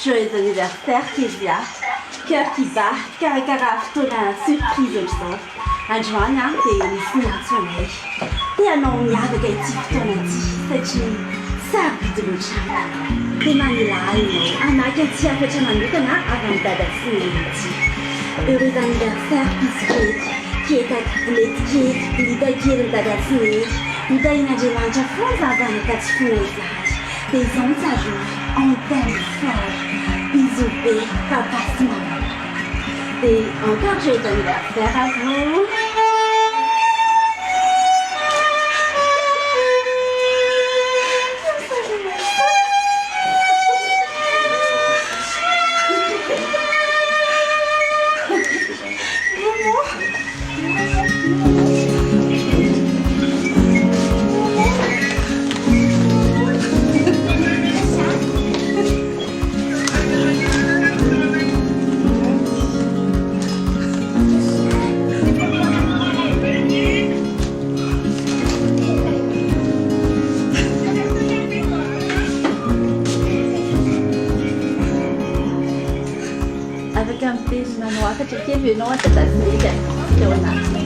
Joyeux anniversaire, Kezia. Cœur qui bat, carafe, toda surprise hoje. A Joana tem ensinações. Tem a nomeada que é tiftonati, sete sabe de lutar. Tem manilano, a máquina de a fecha manuca na avantada fluente. Heureux anniversaire, puisque qui est atlétique, l'idée qui est da gatsune, l'idée n'a de lança fonza dans le catfouezage. Des ondes à jour, en belle fleur, bisous bé, capassement. Et encore joyeux anniversaire à vous. Avec un petit manoir que tu as vu, non, c'est assez,